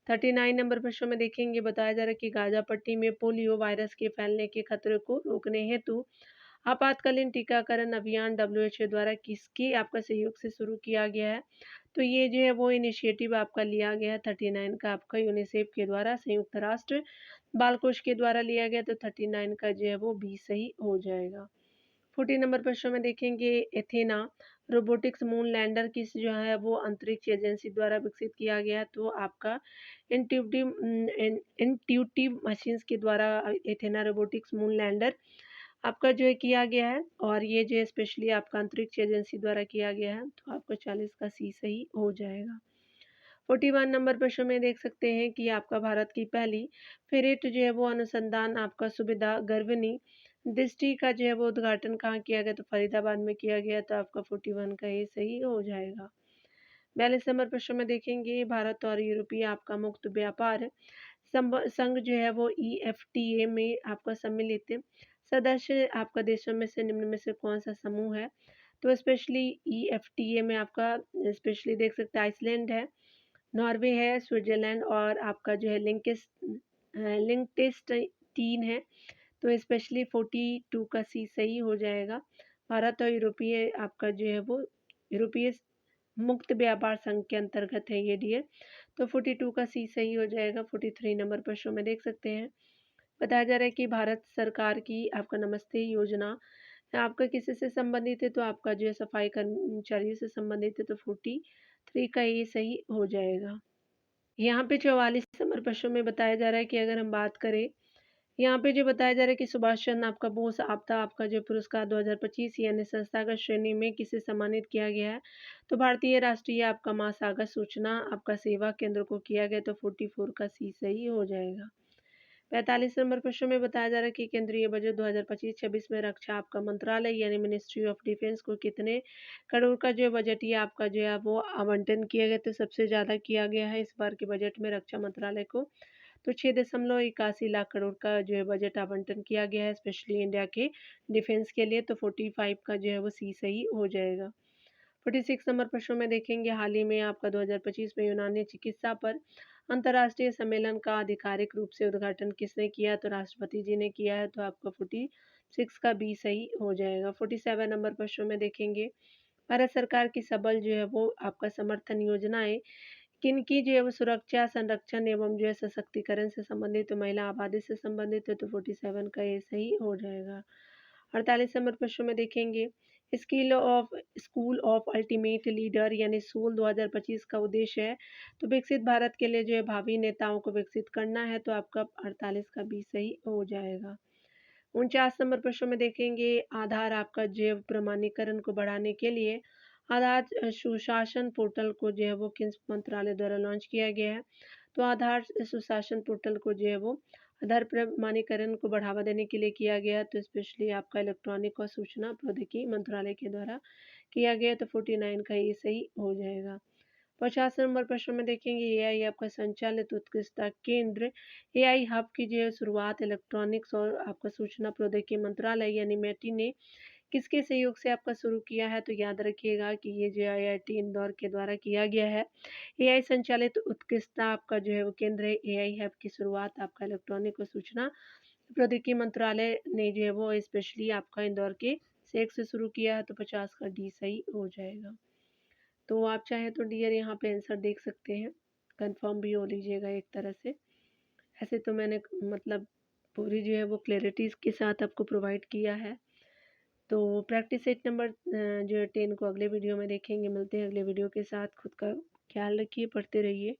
39 नंबर प्रश्न में देखेंगे बताया जा रहा है कि गाजापट्टी में पोलियो वायरस के फैलने के खतरे को रोकने हेतु आपातकालीन टीकाकरण अभियान डब्ल्यूएचओ द्वारा किसके आपका सहयोग से शुरू किया गया है। तो ये जो है वो इनिशिएटिव आपका लिया गया है 39 का आपका यूनिसेफ के द्वारा, संयुक्त राष्ट्र बाल कोष के द्वारा लिया गया। तो 39 का जो है वो बी सही हो जाएगा। 40 नंबर प्रश्न में देखेंगे एथेना रोबोटिक्स मून लैंडर किस जो है वो अंतरिक्ष एजेंसी द्वारा विकसित किया गया है। तो आपका इंट्यूटिव मशीन्स के द्वारा एथेना रोबोटिक्स मून लैंडर आपका जो है किया गया है, और ये जो है स्पेशली आपका अंतरिक्ष एजेंसी द्वारा किया गया है। तो आपका 40 का सी सही हो जाएगा। 41 नंबर प्रश्न में देख सकते हैं कि आपका भारत की पहली फेरेट जो है वो अनुसंधान आपका सुविधा गर्भनी दृष्टि का जो है वो उद्घाटन कहाँ किया गया। तो फरीदाबाद में किया गया। तो आपका 41 का ये सही हो जाएगा। 42 नंबर प्रश्न में देखेंगे भारत और यूरोपीय आपका मुक्त व्यापार संघ जो है वो EFTA में आपका सम्मिलित सदस्य आपका देशों में से निम्न में से कौन सा समूह है? तो स्पेशली EFTA में आपका स्पेशली देख सकते हैं आइसलैंड है, नॉर्वे है, स्विट्ज़रलैंड और आपका जो है लिंक्टेनस्टीन है। तो स्पेशली 42 का सी सही हो जाएगा। भारत और यूरोपीय आपका जो है वो यूरोपीय मुक्त व्यापार संघ के अंतर्गत है ये डियर। तो 42 का सी सही हो जाएगा। 43 नंबर प्रश्न में देख सकते हैं। बताया जा रहा है कि भारत सरकार की आपका नमस्ते योजना आपका किसी से संबंधित है? तो आपका जो है सफाई कर्मचारियों से संबंधित है। तो 43 का ये सही हो जाएगा। यहाँ पे 44 नंबर प्रश्न में बताया जा रहा है कि अगर हम बात करें, यहाँ पे जो बताया जा रहा है कि सुभाष चंद्र आपका बोस आपदा आपका जो पुरस्कार 2025 यानी संस्थागत श्रेणी में किसे सम्मानित किया गया है? तो भारतीय राष्ट्रीय आपका महासागर सूचना आपका सेवा केंद्र को किया गया। तो 44 का सी सही हो जाएगा। 45 नंबर प्रश्न में बताया जा रहा है कि केंद्रीय बजट 2025-26 में रक्षा आपका मंत्रालय यानी मिनिस्ट्री ऑफ डिफेंस को कितने करोड़ का जो बजटीय आपका जो है वो आवंटन किया गया? तो सबसे ज़्यादा किया गया है इस बार के बजट में रक्षा मंत्रालय को। तो 6.81 लाख करोड़ का जो है बजट आवंटन किया गया है स्पेशली इंडिया के डिफेंस के लिए। तो 45 का जो है वो सी सही हो जाएगा। 46 नंबर प्रश्न में देखेंगे हाल ही में आपका 2025 में यूनानी चिकित्सा पर अंतर्राष्ट्रीय सम्मेलन का आधिकारिक रूप से उद्घाटन किसने किया? तो राष्ट्रपति जी ने किया है। तो आपका 46 का बी सही हो जाएगा। 47 नंबर प्रश्न में देखेंगे भारत सरकार की सबल जो है वो आपका समर्थन योजनाएं किनकी जो है वो सुरक्षा संरक्षण एवं जो है सशक्तिकरण से संबंधित तो महिला आबादी से संबंधित है। तो 47 का ये सही हो जाएगा। 48 नंबर प्रश्न में देखेंगे स्कूल ऑफ अल्टीमेट लीडर यानी सूल 2025 का उद्देश्य है तो विकसित भारत के लिए जो है भावी नेताओं को विकसित करना है। तो आपका 48 का भी सही हो जाएगा। 49 नंबर प्रश्न में देखेंगे आधार आपका जैव प्रमाणीकरण को बढ़ाने के लिए आधार सुशासन पोर्टल को जो है वो किस मंत्रालय द्वारा लॉन्च किया गया है? तो आधार सुशासन पोर्टल को जो है वो आधार प्रमाणीकरण को बढ़ावा देने के लिए किया गया। तो स्पेशली आपका इलेक्ट्रॉनिक और सूचना प्रौद्योगिकी मंत्रालय के द्वारा किया गया। तो 49 का ये सही हो जाएगा। 50 नंबर प्रश्न में देखेंगे एआई आपका संचालित उत्कृष्टता केंद्र एआई हब की जो है शुरुआत इलेक्ट्रॉनिक्स और आपका सूचना प्रौद्योगिकी मंत्रालय यानी मेटी ने किसके सहयोग से आपका शुरू किया है? तो याद रखिएगा कि ये जो आईआईटी इंदौर के द्वारा किया गया है। एआई संचालित उत्कृष्टता आपका जो है वो केंद्र है। एआई हब की शुरुआत आपका इलेक्ट्रॉनिक और सूचना प्रौद्योगिकी मंत्रालय ने जो है वो स्पेशली आपका इंदौर के सेक से शुरू किया है। तो 50 का डी सही हो जाएगा। तो आप चाहें तो डियर यहाँ पे आंसर देख सकते हैं, कंफर्म भी हो लीजिएगा एक तरह से। ऐसे तो मैंने मतलब पूरी जो है वो क्लैरिटीज़ के साथ आपको प्रोवाइड किया है। तो प्रैक्टिस सेट नंबर जो है 10 को अगले वीडियो में देखेंगे। मिलते हैं अगले वीडियो के साथ। खुद का ख्याल रखिए, पढ़ते रहिए।